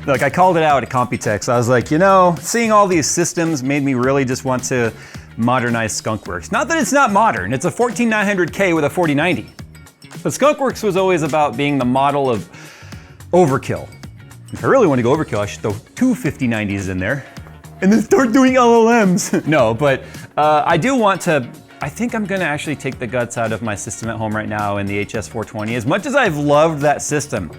Look, I called it out at Computex. I was like, you know, seeing all these systems made me really just want to modernize Skunkworks. Not that it's not modern, it's a 14900K with a 4090. But Skunkworks was always about being the model of overkill. If I really want to go overkill, I should throw two 5090s in there and then start doing LLMs. No, but I do want to, I think I'm gonna actually take the guts out of my system at home right now in the HS420. As much as I've loved that system,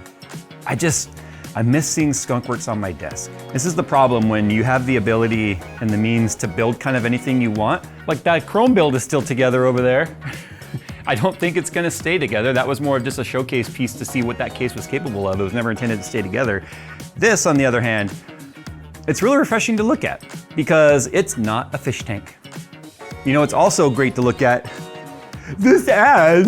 I miss seeing Skunkworks on my desk. This is the problem when you have the ability and the means to build kind of anything you want. Like that Chrome build is still together over there. I don't think it's gonna stay together. That was more of just a showcase piece to see what that case was capable of. It was never intended to stay together. This, on the other hand, it's really refreshing to look at because it's not a fish tank. You know, it's also great to look at this ad.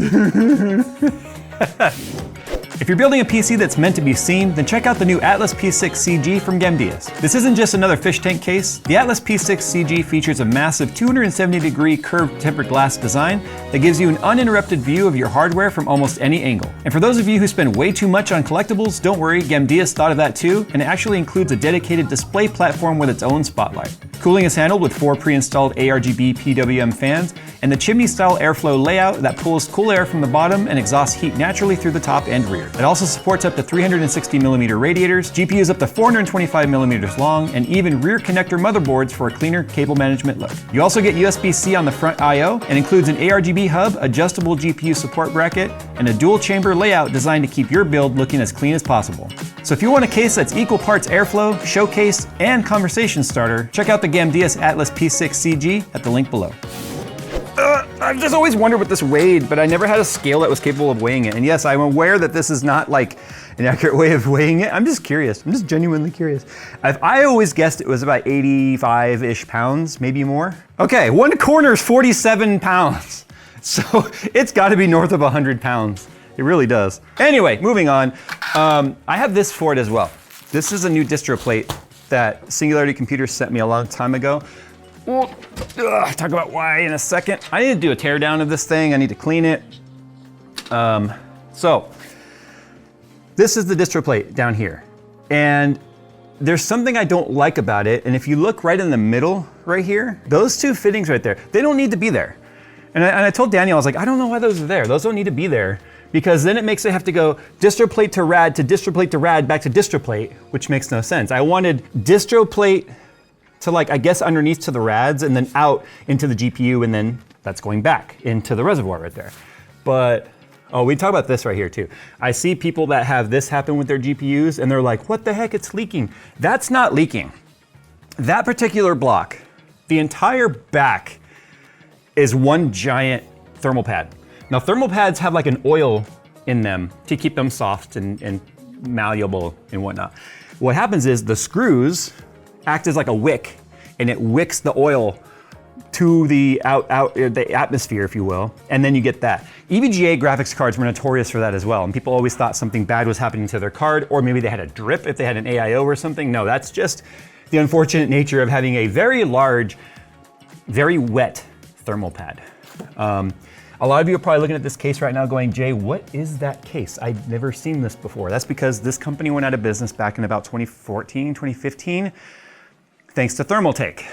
If you're building a PC that's meant to be seen, then check out the new Atlas P6 CG from Gemdias. This isn't just another fish tank case. The Atlas P6 CG features a massive 270-degree curved tempered glass design that gives you an uninterrupted view of your hardware from almost any angle. And for those of you who spend way too much on collectibles, don't worry, Gemdias thought of that too, and it actually includes a dedicated display platform with its own spotlight. Cooling is handled with 4 pre-installed ARGB PWM fans and the chimney-style airflow layout that pulls cool air from the bottom and exhausts heat naturally through the top and rear. It also supports up to 360mm radiators, GPUs up to 425mm long, and even rear connector motherboards for a cleaner cable management look. You also get USB-C on the front I/O and includes an ARGB hub, adjustable GPU support bracket, and a dual chamber layout designed to keep your build looking as clean as possible. So if you want a case that's equal parts airflow, showcase, and conversation starter, check out the Gemdias Atlas P6 CG at the link below. I've just always wondered what this weighed, but I never had a scale that was capable of weighing it. And yes, I'm aware that this is not like an accurate way of weighing it. I'm just curious. I'm just genuinely curious. I always guessed it was about 85-ish pounds, maybe more. Okay, one corner is 47 pounds. So it's gotta be north of 100 pounds. It really does. Anyway, moving on. I have this for it as well. This is a new Distro Plate that Singularity Computers sent me a long time ago. We'll talk about why in a second. I need to do a teardown of this thing. I need to clean it. So this is the Distro Plate down here. And there's something I don't like about it. And if you look right in the middle right here, those two fittings right there, they don't need to be there. And I told Daniel, I was like, I don't know why those are there. Those don't need to be there. Because then it makes it have to go Distro Plate to rad to Distro Plate to rad back to Distro Plate, which makes no sense. I wanted Distro Plate to, like, I guess underneath to the rads and then out into the GPU, and then that's going back into the reservoir right there. But, oh, we talk about this right here too. I see people that have this happen with their GPUs and they're like, what the heck, it's leaking. That's not leaking. That particular block, the entire back is one giant thermal pad. Now thermal pads have like an oil in them to keep them soft and malleable and whatnot. What happens is the screws act as like a wick, and it wicks the oil to the the atmosphere, if you will, and then you get that. EVGA graphics cards were notorious for that as well, and people always thought something bad was happening to their card, or maybe they had a drip if they had an AIO or something. No, that's just the unfortunate nature of having a very large, very wet thermal pad. A lot of you are probably looking at this case right now going, Jay, what is that case? I've never seen this before. That's because this company went out of business back in about 2014, 2015, thanks to Thermaltake.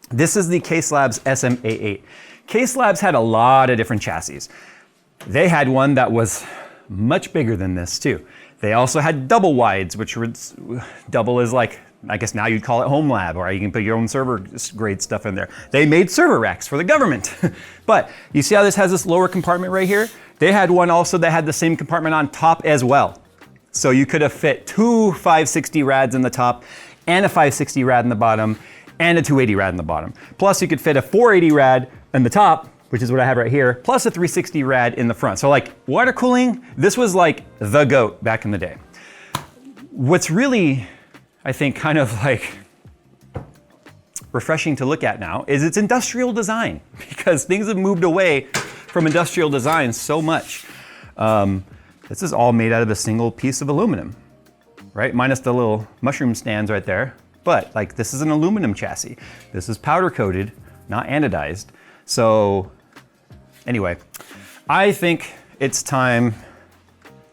This is the Case Labs SM-A8. Case Labs had a lot of different chassis. They had one that was much bigger than this too. They also had double wides, which was, double is like, I guess now you'd call it home lab, or you can put your own server grade stuff in there. They made server racks for the government. But you see how this has this lower compartment right here? They had one also that had the same compartment on top as well. So you could have fit two 560 rads in the top and a 560 rad in the bottom and a 280 rad in the bottom. Plus you could fit a 480 rad in the top, which is what I have right here, plus a 360 rad in the front. So like water cooling, this was like the GOAT back in the day. What's really, I think, kind of like refreshing to look at now is its industrial design, because things have moved away from industrial design so much. This is all made out of a single piece of aluminum, right? Minus the little mushroom stands right there. But like, this is an aluminum chassis. This is powder coated, not anodized. So anyway, I think it's time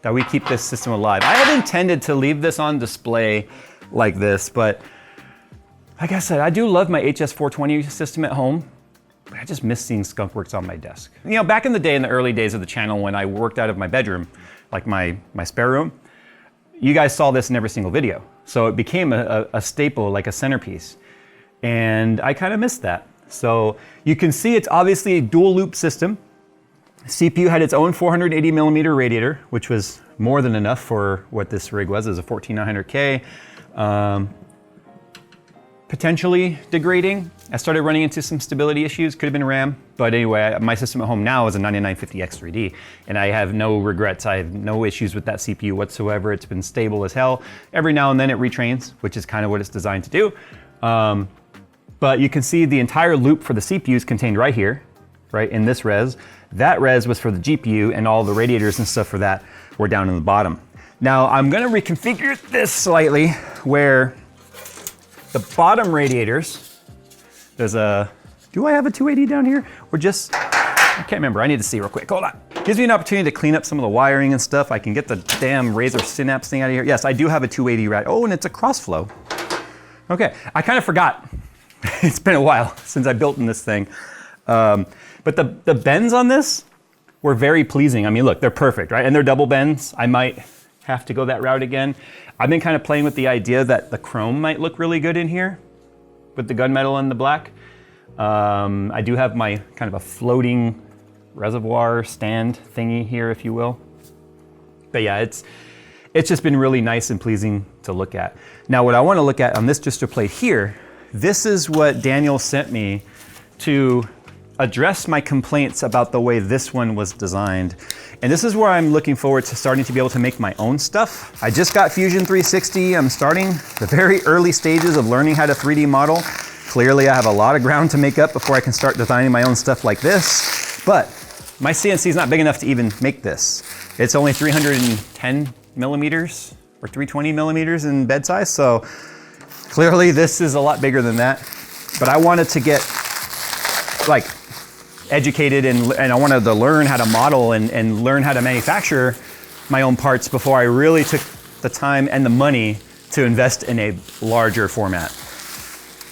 that we keep this system alive. I had intended to leave this on display like this, but like I said, I do love my HS420 system at home. I just miss seeing Skunkworks on my desk. You know, back in the day, in the early days of the channel, when I worked out of my bedroom, like my spare room, you guys saw this in every single video. So it became a staple, like a centerpiece. And I kind of missed that. So you can see it's obviously a dual loop system. CPU had its own 480 millimeter radiator, which was more than enough for what this rig was. It was a 14900K. Potentially degrading. I started running into some stability issues, could have been RAM. But anyway, my system at home now is a 9950X3D, and I have no regrets. I have no issues with that CPU whatsoever. It's been stable as hell. Every now and then it retrains, which is kind of what it's designed to do. But you can see the entire loop for the CPU is contained right here, right in this res. That res was for the GPU, and all the radiators and stuff for that were down in the bottom. Now I'm gonna reconfigure this slightly where the bottom radiators, there's a, do I have a 280 down here? Or just, I can't remember, I need to see real quick, hold on. Gives me an opportunity to clean up some of the wiring and stuff. I can get the damn Razer Synapse thing out of here. Yes, I do have a 280 rad. Oh, and it's a crossflow. Okay, I kind of forgot. It's been a while since I built in this thing. But the bends on this were very pleasing. I mean, look, they're perfect, right? And they're double bends. I might have to go that route again. I've been kind of playing with the idea that the chrome might look really good in here with the gunmetal and the black. I do have my kind of a floating reservoir stand thingy here, if you will. But yeah, it's just been really nice and pleasing to look at. Now, what I want to look at on this Distro Plate here, this is what Daniel sent me to address my complaints about the way this one was designed. And this is where I'm looking forward to starting to be able to make my own stuff. I just got Fusion 360. I'm starting the very early stages of learning how to 3D model. Clearly, I have a lot of ground to make up before I can start designing my own stuff like this. But my CNC is not big enough to even make this. It's only 310 millimeters or 320 millimeters in bed size. So clearly this is a lot bigger than that. But I wanted to get like educated and I wanted to learn how to model and learn how to manufacture my own parts before I really took the time and the money to invest in a larger format.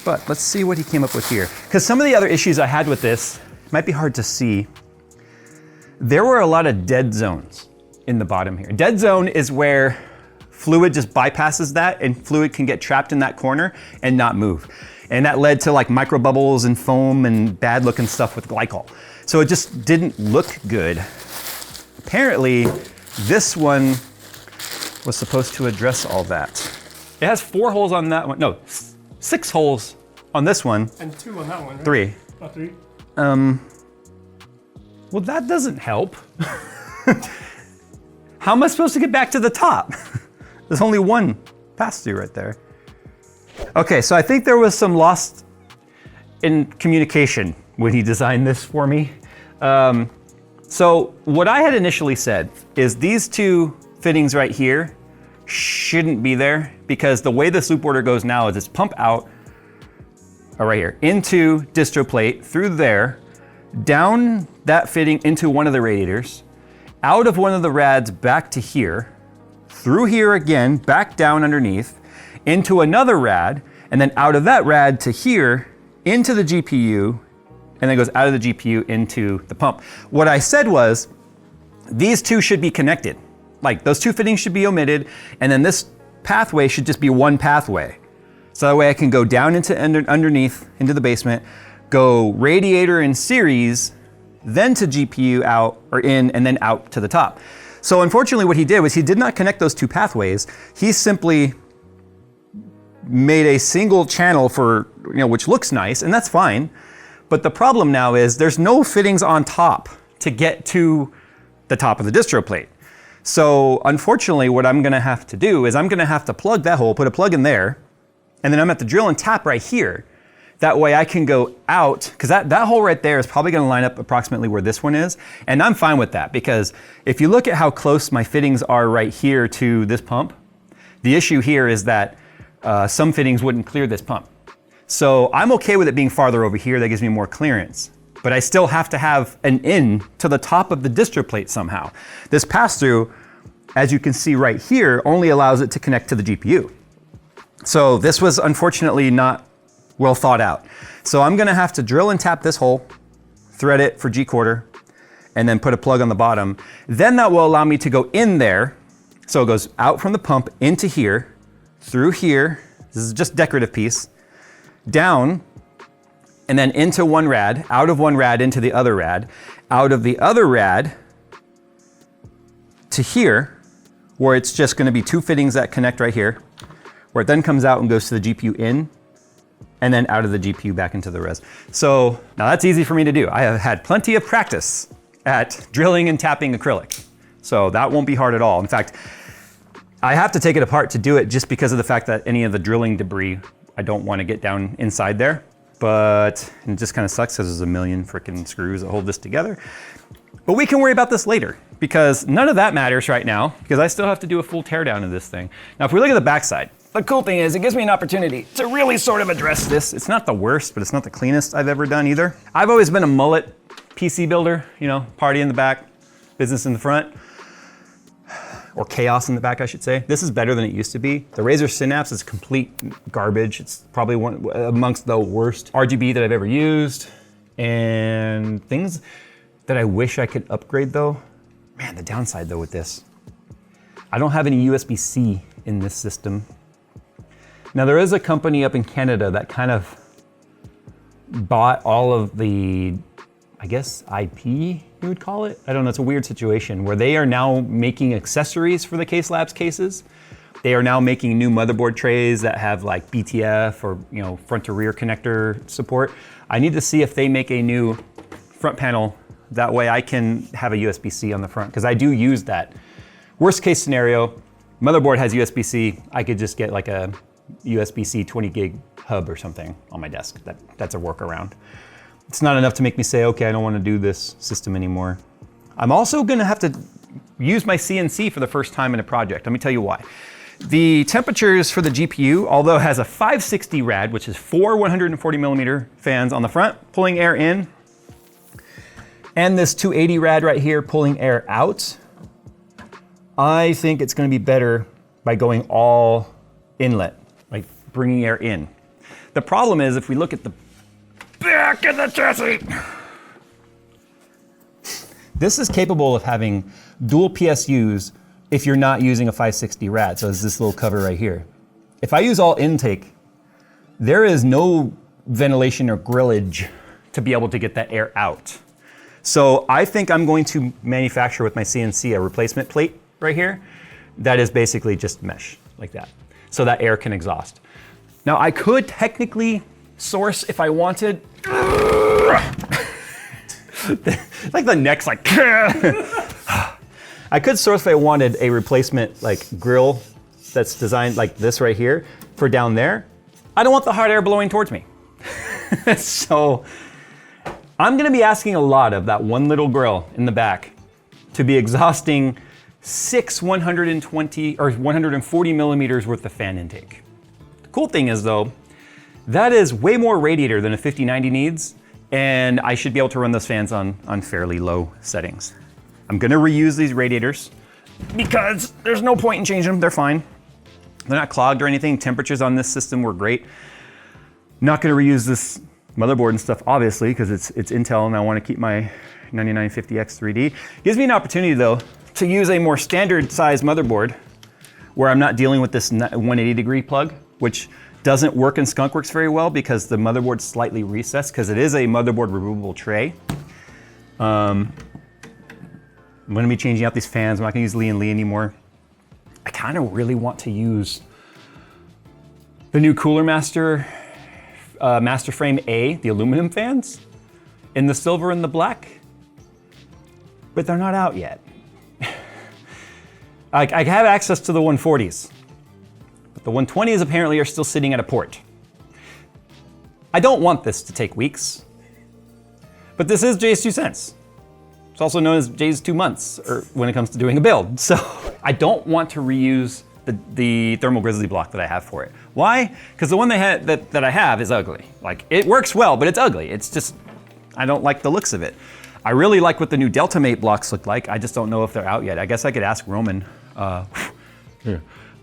But let's see what he came up with here. Because some of the other issues I had with this might be hard to see. There were a lot of dead zones in the bottom here. Dead zone is where fluid just bypasses that and fluid can get trapped in that corner and not move. And that led to like micro bubbles and foam and bad looking stuff with glycol. So it just didn't look good. Apparently, this one was supposed to address all that. It has 4 holes on that one. No, 6 holes on this one. And 2 on that one, right? 3. Oh, 3. Well, that doesn't help. How am I supposed to get back to the top? There's only one pass through right there. Okay, so I think there was some loss in communication when he designed this for me. So what I had initially said is these 2 fittings right here shouldn't be there because the way this loop order goes now is it's pump out, right here, into Distro Plate, through there, down that fitting into one of the radiators, out of one of the rads back to here, through here again, back down underneath, into another rad, and then out of that rad to here, into the GPU, and then goes out of the GPU into the pump. What I said was, these 2 should be connected. Like those 2 fittings should be omitted, and then this pathway should just be one pathway. So that way I can go down into underneath, into the basement, go radiator in series, then to GPU out, or in, and then out to the top. So unfortunately what he did was he did not connect those 2 pathways. He simply made a single channel for, which looks nice, and that's fine. But the problem now is there's no fittings on top to get to the top of the Distro Plate. So unfortunately, what I'm gonna have to do is I'm gonna have to plug that hole, put a plug in there, and then I'm gonna have to drill and tap right here. That way I can go out, because that hole right there is probably gonna line up approximately where this one is. And I'm fine with that, because if you look at how close my fittings are right here to this pump, the issue here is that some fittings wouldn't clear this pump. So I'm okay with it being farther over here, that gives me more clearance. But I still have to have an in to the top of the Distro Plate somehow. This pass-through as you can see right here, only allows it to connect to the GPU. So this was unfortunately not well thought out. So I'm gonna have to drill and tap this hole, thread it for G-quarter, and then put a plug on the bottom. Then that will allow me to go in there. So it goes out from the pump into here, through here. This is just decorative piece, down, and then into one rad, out of one rad into the other rad, out of the other rad to here, where it's just gonna be two fittings that connect right here, where it then comes out and goes to the GPU in, and then out of the GPU back into the res. So now that's easy for me to do. I have had plenty of practice at drilling and tapping acrylic. So that won't be hard at all. In fact, I have to take it apart to do it just because of the fact that any of the drilling debris, I don't want to get down inside there. But it just kind of sucks because there's a million freaking screws that hold this together. But we can worry about this later because none of that matters right now because I still have to do a full teardown of this thing. Now, if we look at the backside, the cool thing is it gives me an opportunity to really sort of address this. It's not the worst, but it's not the cleanest I've ever done either. I've always been a mullet PC builder, you know, party in the back, business in the front, or chaos in the back, I should say. This is better than it used to be. The Razer Synapse is complete garbage. It's probably one amongst the worst RGB that I've ever used. And things that I wish I could upgrade though, man, the downside though with this, I don't have any USB-C in this system. Now there is a company up in Canada that kind of bought all of the, I guess, IP, you would call it. I don't know, it's a weird situation where they are now making accessories for the Case Labs cases. They are now making new motherboard trays that have like BTF or, you know, front to rear connector support. I need to see if they make a new front panel. That way I can have a USB-C on the front because I do use that. Worst case scenario, motherboard has USB-C. I could just get like a USB-C 20 gig hub or something on my desk. That's a workaround. It's not enough to make me say, okay, I don't want to do this system anymore. I'm also going to have to use my CNC for the first time in a project. Let me tell you why. The temperatures for the GPU, although it has a 560 rad, which is 4 140 millimeter fans on the front, pulling air in, and this 280 rad right here pulling air out, I think it's going to be better by going all inlet, like bringing air in. The problem is if we look at the back of the chassis, this is capable of having dual PSUs if you're not using a 560 rad. So it's this little cover right here. If I use all intake, there is no ventilation or grillage to be able to get that air out. So I think I'm going to manufacture with my CNC a replacement plate right here that is basically just mesh like that, so that air can exhaust. Now I could technically source if I wanted, like the neck's like, I could source if I wanted a replacement like grill that's designed like this right here for down there. I don't want the hot air blowing towards me. So I'm gonna be asking a lot of that one little grill in the back to be exhausting 6 120 or 140 millimeters worth of fan intake. The cool thing is though, that is way more radiator than a 5090 needs, and I should be able to run those fans on fairly low settings. I'm gonna reuse these radiators because there's no point in changing them, they're fine. They're not clogged or anything. Temperatures on this system were great. Not gonna reuse this motherboard and stuff, obviously, because it's Intel and I wanna keep my 9950X 3D. Gives me an opportunity though to use a more standard size motherboard where I'm not dealing with this 180 degree plug, which doesn't work in Skunkworks very well because the motherboard's slightly recessed because it is a motherboard removable tray. I'm gonna be changing out these fans. I'm not gonna use Lee & Lee anymore. I kind of really want to use the new Cooler Master Master Frame A, the aluminum fans, in the silver and the black, but they're not out yet. I have access to the 140s, but the 120s apparently are still sitting at a port. I don't want this to take weeks, but this is JayzTwoCents. It's also known as Jay's 2 months, or when it comes to doing a build. So I don't want to reuse the Thermal Grizzly block that I have for it. Why? Because the one that I have is ugly. Like, it works well, but it's ugly. It's just, I don't like the looks of it. I really like what the new Delta Mate blocks look like. I just don't know if they're out yet. I guess I could ask Roman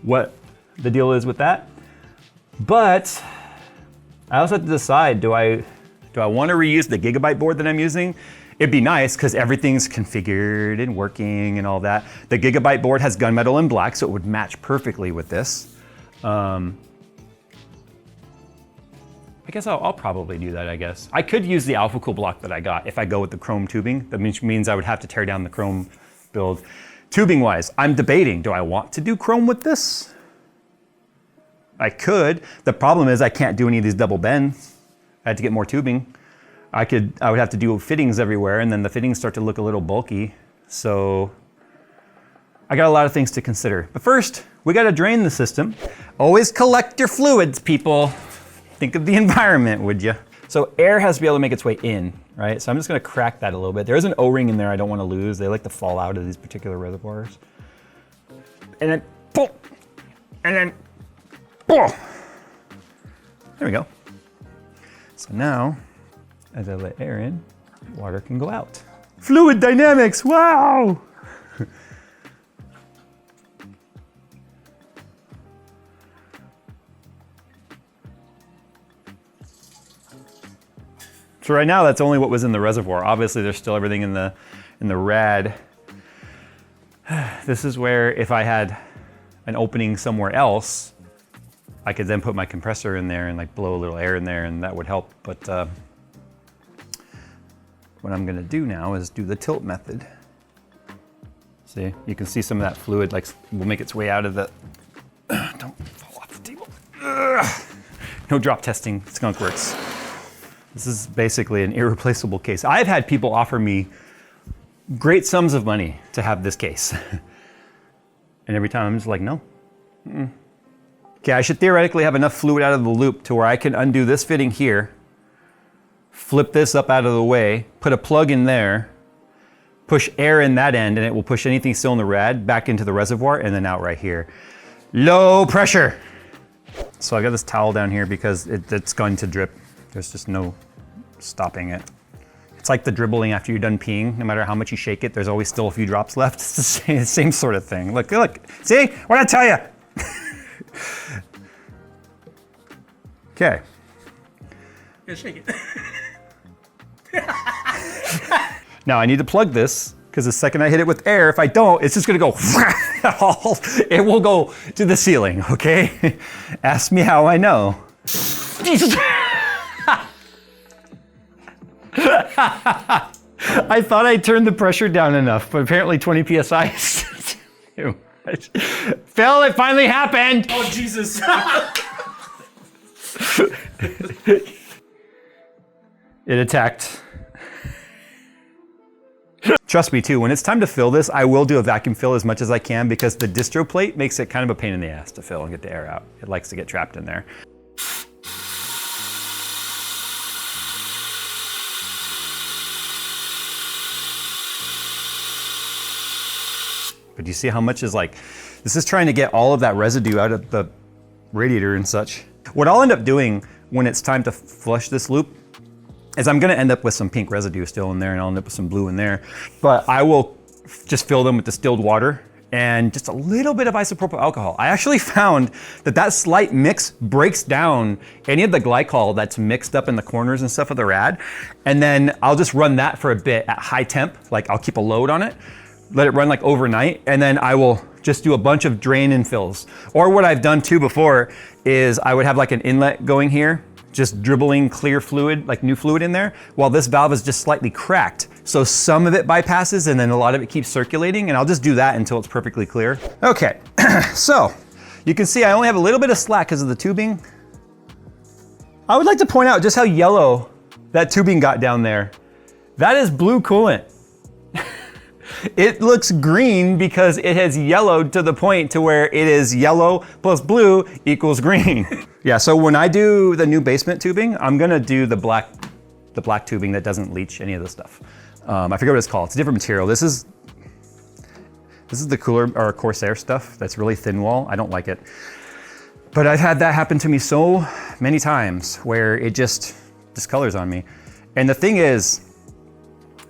what the deal is with that. But I also have to decide, do I want to reuse the Gigabyte board that I'm using? It'd be nice because everything's configured and working and all that. The Gigabyte board has gunmetal in black, so it would match perfectly with this. I guess I'll probably do that, I guess. I could use the Alpha Cool block that I got if I go with the chrome tubing. That means I would have to tear down the chrome build. Tubing wise, I'm debating, do I want to do chrome with this? I could. The problem is I can't do any of these double bends. I had to get more tubing. I would have to do fittings everywhere, and then the fittings start to look a little bulky. So I got a lot of things to consider. But first, we got to drain the system. Always collect your fluids, people. Think of the environment, would you? So air has to be able to make its way in, right? So I'm just gonna crack that a little bit. There is an O-ring in there I don't want to lose. They like to fall out of these particular reservoirs. And then pull, and then pull. There we go. So now, as I let air in, water can go out. Fluid dynamics, wow! So right now, that's only what was in the reservoir. Obviously, there's still everything in the rad. This is where if I had an opening somewhere else, I could then put my compressor in there and like blow a little air in there, and that would help. But what I'm gonna do now is do the tilt method. See, you can see some of that fluid like will make its way out of the, don't fall off the table. No drop testing, Skunkworks. This is basically an irreplaceable case. I've had people offer me great sums of money to have this case. And every time I'm just like, no. Okay, I should theoretically have enough fluid out of the loop to where I can undo this fitting here, flip this up out of the way, put a plug in there, push air in that end, and it will push anything still in the rad back into the reservoir and then out right here. Low pressure. So I got this towel down here because it's going to drip. There's just no stopping it. It's like the dribbling after you're done peeing. No matter how much you shake it, there's always still a few drops left. It's the same sort of thing. Look, see? What'd I tell you? Okay. Yeah, shake it. Now I need to plug this because the second I hit it with air, if I don't, it's just gonna go, it will go to the ceiling, okay? Ask me how I know. Jesus. I thought I turned the pressure down enough, but apparently 20 PSI is too much. Phil, it finally happened! Oh, Jesus. It attacked. Trust me too, when it's time to fill this, I will do a vacuum fill as much as I can because the distro plate makes it kind of a pain in the ass to fill and get the air out. It likes to get trapped in there. But do you see how much is like, this is trying to get all of that residue out of the radiator and such. What I'll end up doing when it's time to flush this loop is I'm gonna end up with some pink residue still in there and I'll end up with some blue in there. But I will just fill them with distilled water and just a little bit of isopropyl alcohol. I actually found that slight mix breaks down any of the glycol that's mixed up in the corners and stuff of the rad. And then I'll just run that for a bit at high temp, like I'll keep a load on it, let it run like overnight, and then I will just do a bunch of drain and fills. Or what I've done too before is I would have like an inlet going here, just dribbling clear fluid, like new fluid in there, while this valve is just slightly cracked. So some of it bypasses and then a lot of it keeps circulating, and I'll just do that until it's perfectly clear. Okay, so you can see I only have a little bit of slack because of the tubing. I would like to point out just how yellow that tubing got down there. That is blue coolant. It looks green because it has yellowed to the point to where it is yellow plus blue equals green. Yeah, so when I do the new basement tubing, I'm gonna do the black tubing that doesn't leach any of this stuff. I forget what it's called. It's a different material. This is the cooler or Corsair stuff that's really thin wall. I don't like it. But I've had that happen to me so many times where it just discolors on me. And the thing is,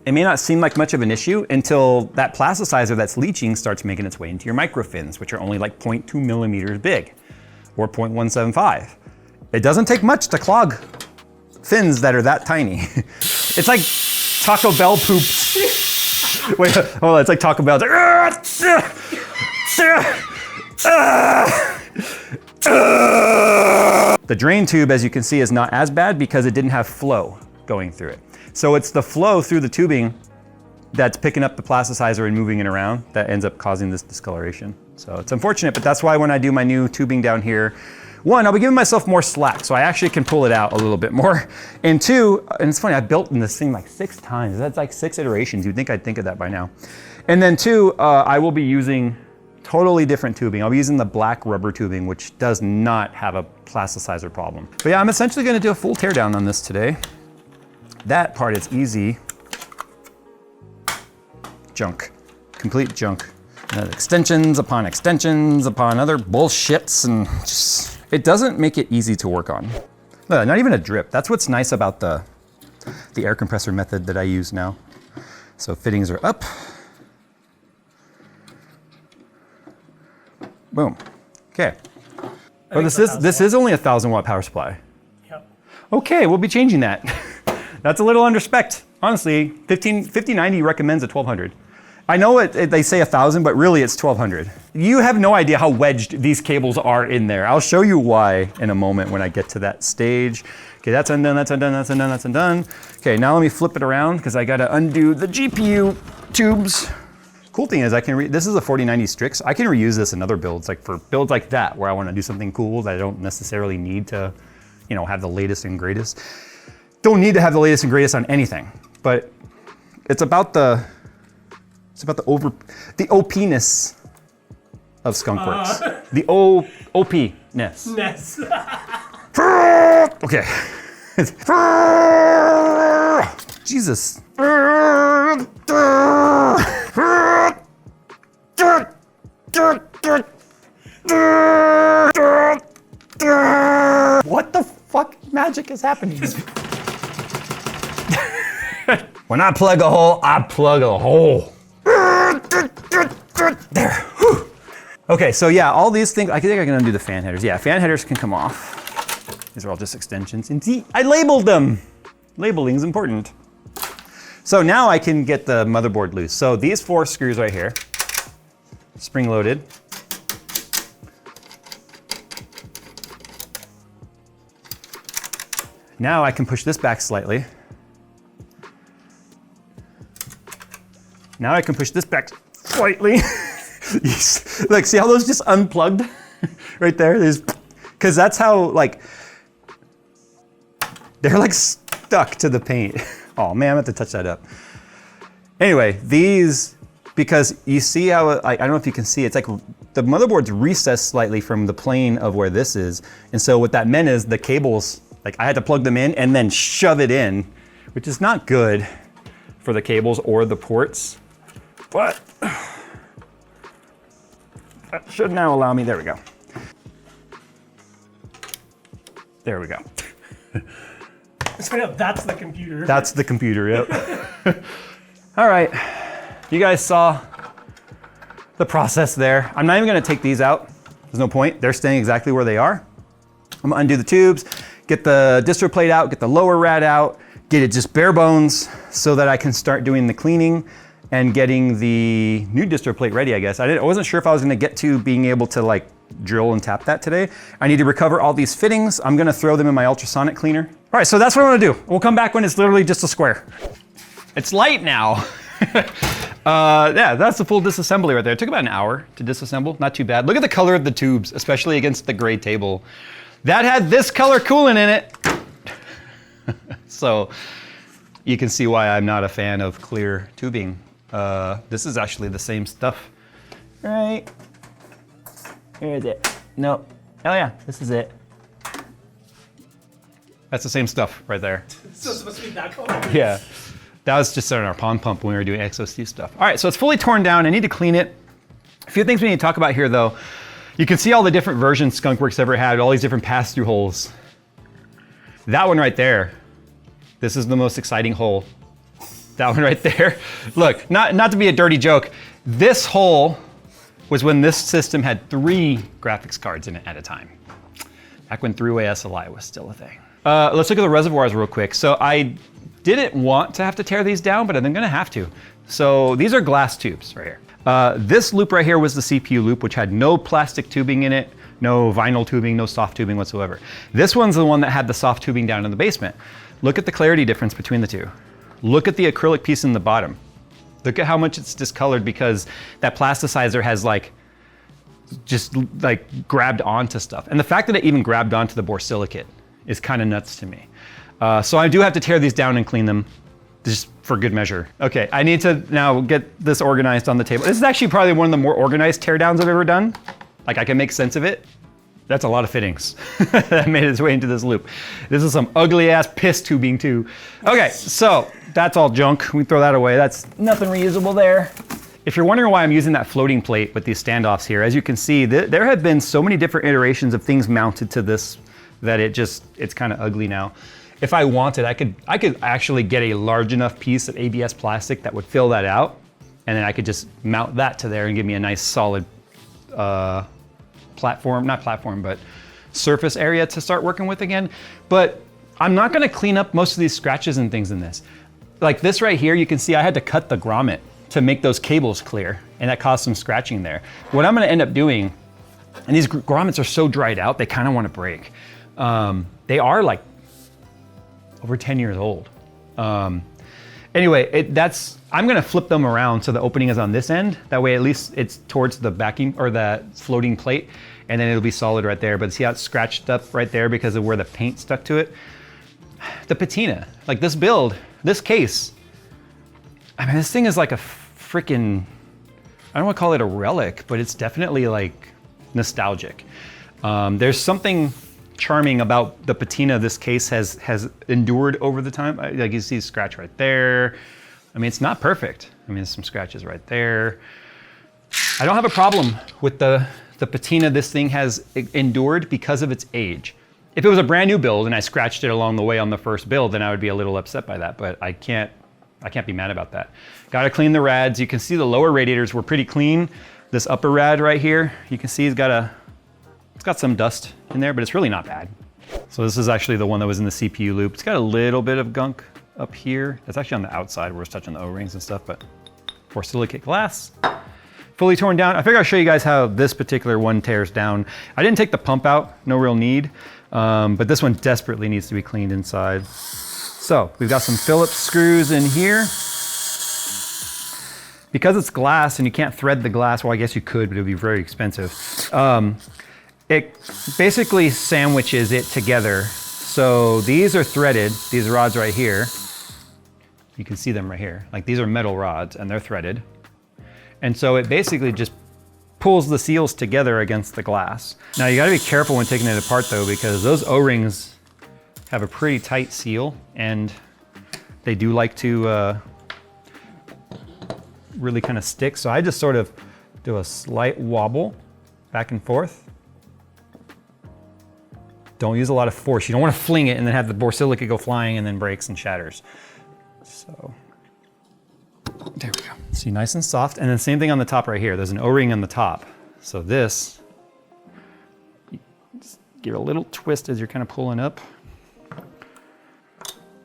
it may not seem like much of an issue until that plasticizer that's leaching starts making its way into your microfins, which are only like 0.2 millimeters big, or 0.175. It doesn't take much to clog fins that are that tiny. It's like Taco Bell poops. Wait, hold on, it's like Taco Bell. It's like, the drain tube, as you can see, is not as bad because it didn't have flow going through it. So it's the flow through the tubing that's picking up the plasticizer and moving it around that ends up causing this discoloration. So it's unfortunate, but that's why when I do my new tubing down here, one, I'll be giving myself more slack so I actually can pull it out a little bit more. And two, and it's funny, I've built in this thing like 6 times. That's like 6 iterations. You'd think I'd think of that by now. And then two, I will be using totally different tubing. I'll be using the black rubber tubing, which does not have a plasticizer problem. But yeah, I'm essentially gonna do a full teardown on this today. That part is easy. Junk, complete junk. Extensions upon other bullshits, and just, it doesn't make it easy to work on. Not even a drip. That's what's nice about the air compressor method that I use now. So fittings are up. Boom. Okay. Oh, this is only a 1,000 watt power supply. Yep. Okay, we'll be changing that. That's a little under spec. Honestly, 5090 recommends a 1200. I know they say 1,000, but really it's 1,200. You have no idea how wedged these cables are in there. I'll show you why in a moment when I get to that stage. Okay, that's undone, that's undone, that's undone, that's undone. Okay, now let me flip it around because I gotta undo the GPU tubes. Cool thing is this is a 4090 Strix. I can reuse this in other builds, like for builds like that, where I wanna do something cool that I don't necessarily need to, have the latest and greatest. Don't need to have the latest and greatest on anything, but it's about the OP-ness of Skunkworks. The OP-ness. Ness. Okay. Jesus. What the fuck magic is happening? When I plug a hole, I plug a hole. There. Whew. Okay, so yeah, all these things, I think I can undo the fan headers. Yeah, fan headers can come off. These are all just extensions. And see, I labeled them. Labeling is important. So now I can get the motherboard loose. So these 4 screws right here, spring loaded. Now I can push this back slightly. Now I can push this back slightly. Yes. Look, see how those just unplugged right there? Because that's how, they're stuck to the paint. Oh man, I'm gonna have to touch that up. Anyway, these, because you see how, I don't know if you can see, it's like the motherboard's recessed slightly from the plane of where this is. And so what that meant is the cables, I had to plug them in and then shove it in, which is not good for the cables or the ports. But that should now allow me, there we go. There we go. Let's find out that's the computer. That's the computer, yep. All right, you guys saw the process there. I'm not even gonna take these out. There's no point, they're staying exactly where they are. I'm gonna undo the tubes, get the distro plate out, get the lower rad out, get it just bare bones so that I can start doing the cleaning and getting the new distro plate ready, I guess. I wasn't sure if I was gonna get to being able to drill and tap that today. I need to recover all these fittings. I'm gonna throw them in my ultrasonic cleaner. All right, so that's what I'm gonna do. We'll come back when it's literally just a square. It's light now. Yeah, that's the full disassembly right there. It took about an hour to disassemble, not too bad. Look at the color of the tubes, especially against the gray table. That had this color coolant in it. So you can see why I'm not a fan of clear tubing. This is actually the same stuff. Right. Here is it. No. Oh yeah, this is it. That's the same stuff right there. So it's supposed to be that color? Yeah. That was just on our pond pump when we were doing XOC stuff. All right, so it's fully torn down. I need to clean it. A few things we need to talk about here though. You can see all the different versions Skunkworks ever had, all these different pass-through holes. That one right there, this is the most exciting hole that one right there. Look, not to be a dirty joke, this hole was when this system had 3 graphics cards in it at a time. Back when 3-way SLI was still a thing. Let's look at the reservoirs real quick. So I didn't want to have to tear these down, but I'm gonna have to. So these are glass tubes right here. This loop right here was the CPU loop, which had no plastic tubing in it, no vinyl tubing, no soft tubing whatsoever. This one's the one that had the soft tubing down in the basement. Look at the clarity difference between the two. Look at the acrylic piece in the bottom. Look at how much it's discolored because that plasticizer has just grabbed onto stuff. And the fact that it even grabbed onto the borosilicate is kind of nuts to me. So I do have to tear these down and clean them just for good measure. Okay, I need to now get this organized on the table. This is actually probably one of the more organized teardowns I've ever done. Like I can make sense of it. That's a lot of fittings that made its way into this loop. This is some ugly ass piss tubing too. Okay, so that's all junk. We throw that away. That's nothing reusable there. If you're wondering why I'm using that floating plate with these standoffs here, as you can see, there have been so many different iterations of things mounted to this that it's kind of ugly now. If I wanted, I could actually get a large enough piece of ABS plastic that would fill that out, and then I could just mount that to there and give me a nice solid but surface area to start working with again. But I'm not gonna clean up most of these scratches and things in this. Like this right here, you can see I had to cut the grommet to make those cables clear, and that caused some scratching there. What I'm gonna end up doing, and these grommets are so dried out, they kind of want to break. They are like over 10 years old. Anyway, I'm gonna flip them around so the opening is on this end. That way at least it's towards the backing or the floating plate, and then it'll be solid right there. But see how it's scratched up right there because of where the paint stuck to it? The patina, like this build, this case, I mean, this thing is like a freaking, I don't want to call it a relic, but it's definitely like nostalgic. There's something charming about the patina this case has endured over the time. Like you see scratch right there. I mean, it's not perfect. I mean, there's some scratches right there. I don't have a problem with the patina this thing has endured because of its age. If it was a brand new build and I scratched it along the way on the first build, then I would be a little upset by that, but I can't be mad about that. Gotta clean the rads. You can see the lower radiators were pretty clean. This upper rad right here, you can see it's got some dust in there, but it's really not bad. So this is actually the one that was in the CPU loop. It's got a little bit of gunk up here. It's actually on the outside where it's touching the O-rings and stuff, but borosilicate glass. Fully torn down. I figure I'll show you guys how this particular one tears down. I didn't take the pump out, no real need, but this one desperately needs to be cleaned inside. So we've got some Phillips screws in here. Because it's glass and you can't thread the glass, well, I guess you could, but it would be very expensive. It basically sandwiches it together. So these are threaded, these rods right here. You can see them right here. Like these are metal rods and they're threaded. And so it basically just pulls the seals together against the glass. Now you gotta be careful when taking it apart though, because those O-rings have a pretty tight seal and they do like to really kind of stick. So I just sort of do a slight wobble back and forth. Don't use a lot of force. You don't want to fling it and then have the borosilicate go flying and then breaks and shatters. So there we go. See, nice and soft. And then same thing on the top right here. There's an O-ring on the top. So this, just give it a little twist as you're kind of pulling up.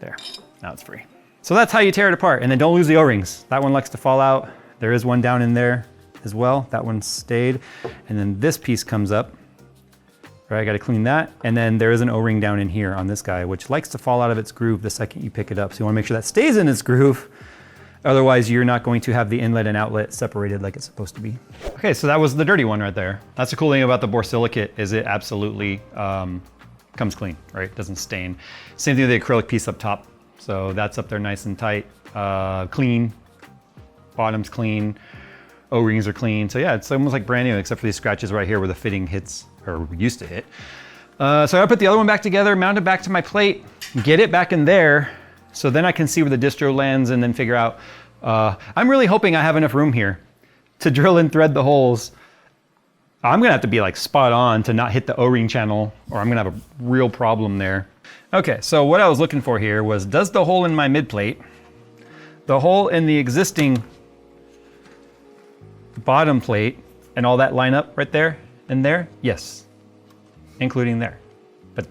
There, now it's free. So that's how you tear it apart. And then don't lose the O-rings. That one likes to fall out. There is one down in there as well. That one stayed. And then this piece comes up. Right, I gotta clean that. And then there is an O-ring down in here on this guy, which likes to fall out of its groove the second you pick it up. So you wanna make sure that stays in its groove. Otherwise, you're not going to have the inlet and outlet separated like it's supposed to be. Okay, so that was the dirty one right there. That's the cool thing about the borosilicate is it absolutely comes clean, right? Doesn't stain. Same thing with the acrylic piece up top. So that's up there nice and tight, clean, bottom's clean, O-rings are clean. So yeah, it's almost like brand new except for these scratches right here where the fitting hits, or used to hit. So I gotta put the other one back together, mount it back to my plate, get it back in there, so then I can see where the distro lands and then figure out, I'm really hoping I have enough room here to drill and thread the holes. I'm gonna have to be like spot on to not hit the O-ring channel or I'm gonna have a real problem there. Okay, so what I was looking for here was, does the hole in my mid plate the hole in the existing bottom plate and all that line up right there and there, yes, including there. But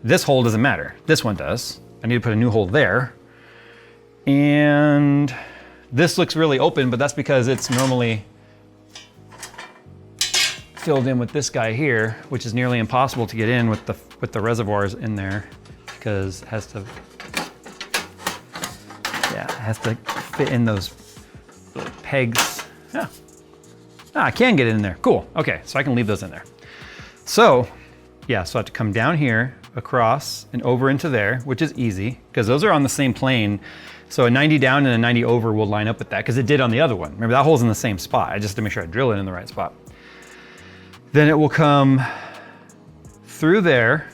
this hole doesn't matter. This one does. I need to put a new hole there. And this looks really open, but that's because it's normally filled in with this guy here, which is nearly impossible to get in with the reservoirs in there because it has to, yeah, it has to fit in those little pegs. Yeah. Ah, I can get it in there. Cool. Okay, so I can leave those in there. So, yeah, so I have to come down here, across, and over into there, which is easy because those are on the same plane. So a 90 down and a 90 over will line up with that because it did on the other one. Remember, that hole's in the same spot. I just have to make sure I drill it in the right spot. Then it will come through there,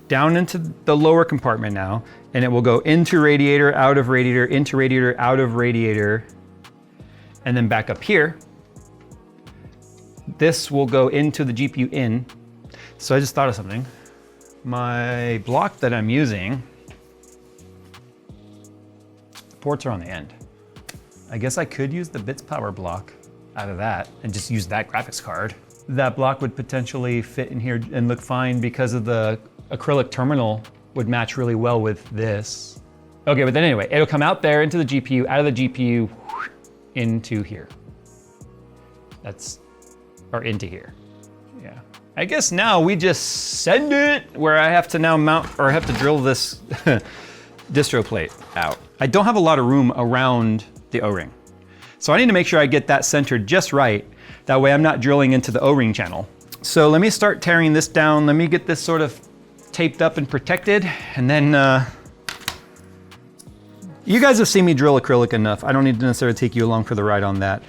down into the lower compartment now, and it will go into radiator, out of radiator, into radiator, out of radiator, and then back up here. This will go into the GPU in. So I just thought of something. My block that I'm using, the ports are on the end. I guess I could use the bits power block out of that and just use that graphics card. That block would potentially fit in here and look fine because of the acrylic terminal would match really well with this. Okay, but then anyway, it'll come out there into the GPU, out of the GPU, into here. Or into here. Yeah. I guess now we just send it where I have to now mount, or I have to drill this distro plate out. I don't have a lot of room around the O-ring. So I need to make sure I get that centered just right. That way I'm not drilling into the O-ring channel. So let me start tearing this down. Let me get this sort of taped up and protected. And then, you guys have seen me drill acrylic enough. I don't need to necessarily take you along for the ride on that.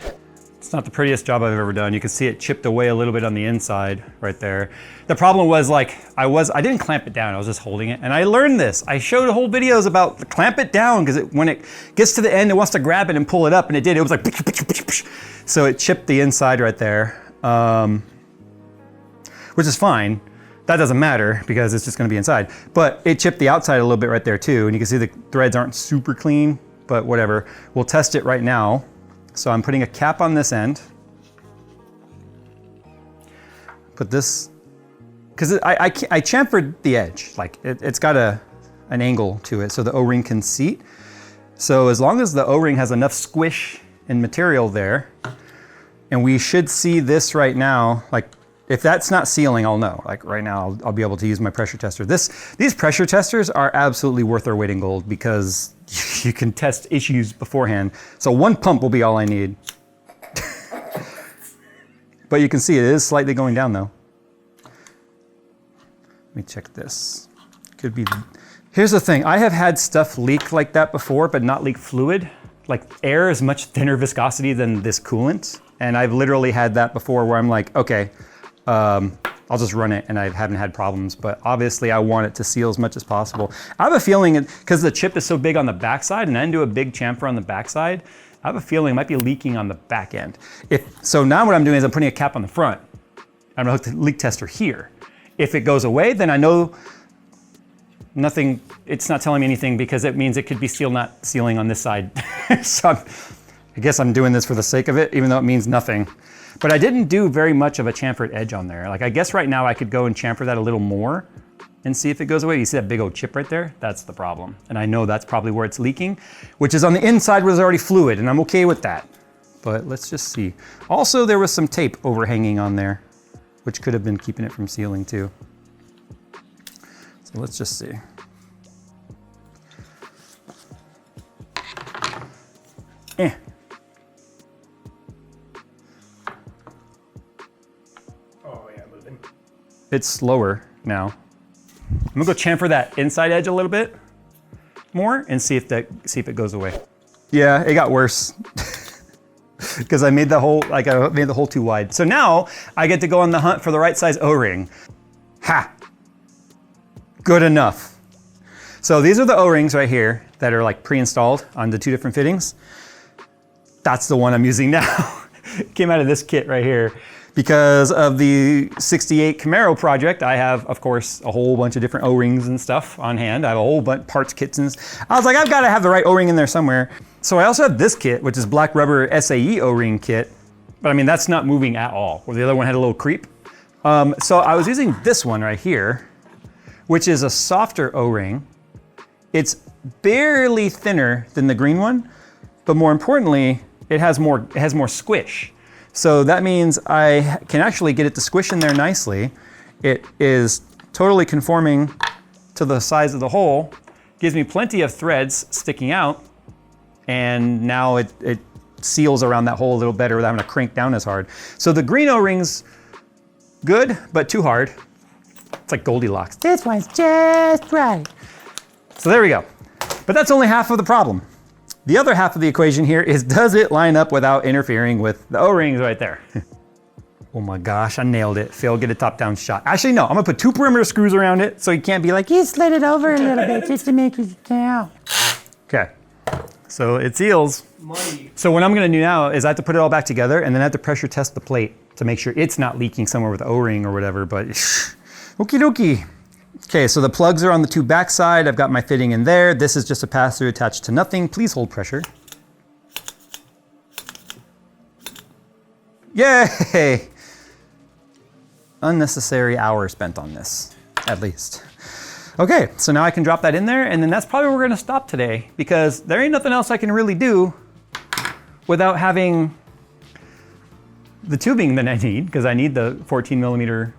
It's not the prettiest job I've ever done. You can see it chipped away a little bit on the inside right there. The problem was like, I didn't clamp it down, I was just holding it. And I learned this. I showed whole videos about clamp it down because when it gets to the end, it wants to grab it and pull it up, and it did. It was like, so it chipped the inside right there, which is fine. That doesn't matter because it's just gonna be inside. But it chipped the outside a little bit right there too. And you can see the threads aren't super clean, but whatever. We'll test it right now. So I'm putting a cap on this end. Put this, because I chamfered the edge. Like it's got an angle to it so the O-ring can seat. So as long as the O-ring has enough squish and material there, and we should see this right now, like if that's not sealing, I'll know. Like right now, I'll be able to use my pressure tester. These pressure testers are absolutely worth their weight in gold because you can test issues beforehand. So one pump will be all I need. But you can see it is slightly going down though. Let me check this. Could be, here's the thing. I have had stuff leak like that before, but not leak fluid. Like air is much thinner viscosity than this coolant. And I've literally had that before where I'm like, okay, I'll just run it and I haven't had problems, but obviously I want it to seal as much as possible. I have a feeling, because the chip is so big on the backside and I didn't do a big chamfer on the backside, I have a feeling it might be leaking on the back end. So now what I'm doing is I'm putting a cap on the front. I'm gonna hook the leak tester here. If it goes away, then I know nothing, it's not telling me anything because it means it could be not sealing on this side. So I guess I'm doing this for the sake of it, even though it means nothing. But I didn't do very much of a chamfered edge on there. Like I guess right now I could go and chamfer that a little more and see if it goes away. You see that big old chip right there? That's the problem. And I know that's probably where it's leaking, which is on the inside where there's already fluid, and I'm okay with that. But let's just see. Also, there was some tape overhanging on there, which could have been keeping it from sealing too. So let's just see. It's slower now. I'm gonna go chamfer that inside edge a little bit more and see if it goes away. Yeah, it got worse because I made the hole too wide. So now I get to go on the hunt for the right size O-ring. Ha! Good enough. So these are the O-rings right here that are like pre-installed on the two different fittings. That's the one I'm using now. It came out of this kit right here. Because of the 68 Camaro project, I have, of course, a whole bunch of different O-rings and stuff on hand. I have a whole bunch of parts, kits, and I was like, I've got to have the right O-ring in there somewhere. So I also have this kit, which is black rubber SAE O-ring kit. But I mean, that's not moving at all, where the other one had a little creep. So I was using this one right here, which is a softer O-ring. It's barely thinner than the green one, but more importantly, it has more squish. So that means I can actually get it to squish in there nicely. It is totally conforming to the size of the hole, gives me plenty of threads sticking out, and now it seals around that hole a little better without having to crank down as hard. So the green O-ring's good, but too hard. It's like Goldilocks. This one's just right. So there we go. But that's only half of the problem. The other half of the equation here is, does it line up without interfering with the O-rings right there? Oh my gosh, I nailed it. Phil, get a top-down shot. Actually, no, I'm gonna put 2 perimeter screws around it so you can't be like, you slid it over a little bit just to make it count. Okay, so it seals. Money. So what I'm gonna do now is I have to put it all back together and then I have to pressure test the plate to make sure it's not leaking somewhere with the O-ring or whatever, but okie dokie. Okay, so the plugs are on the 2 backside. I've got my fitting in there. This is just a pass-through attached to nothing. Please hold pressure. Yay! Unnecessary hour spent on this, at least. Okay, so now I can drop that in there, and then that's probably where we're gonna stop today, because there ain't nothing else I can really do without having the tubing that I need, because I need the 14mm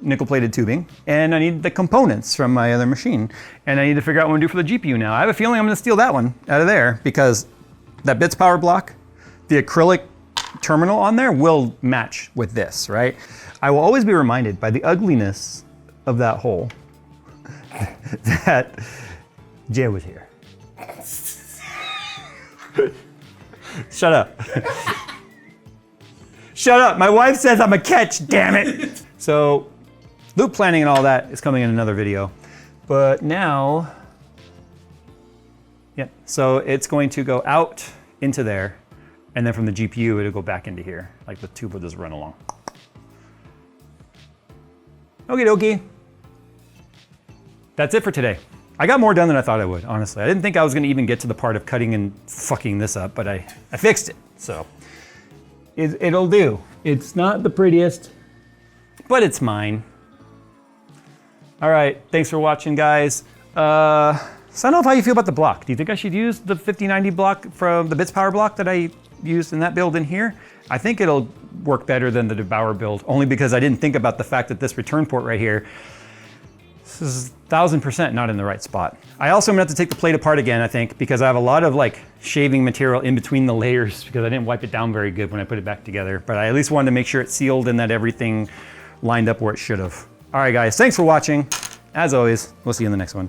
nickel-plated tubing, and I need the components from my other machine, and I need to figure out what to do for the GPU now. I have a feeling I'm gonna steal that one out of there, because that bits power block, the acrylic terminal on there will match with this, right? I will always be reminded by the ugliness of that hole that Jay was here. Shut up. Shut up, my wife says I'm a catch, damn it. So, loop planning and all that is coming in another video. But now, yeah, so it's going to go out into there, and then from the GPU, it'll go back into here. Like the tube will just run along. Okie dokie. That's it for today. I got more done than I thought I would, honestly. I didn't think I was gonna even get to the part of cutting and fucking this up, but I fixed it, so. It'll do. It's not the prettiest, but it's mine. All right, thanks for watching, guys. So I don't know how you feel about the block. Do you think I should use the 5090 block from the Bits Power block that I used in that build in here? I think it'll work better than the DeBauer build, only because I didn't think about the fact that this return port right here, this is 1000% not in the right spot. I also am gonna have to take the plate apart again, I think, because I have a lot of like shaving material in between the layers because I didn't wipe it down very good when I put it back together. But I at least wanted to make sure it's sealed and that everything lined up where it should have. All right, guys, thanks for watching. As always, we'll see you in the next one.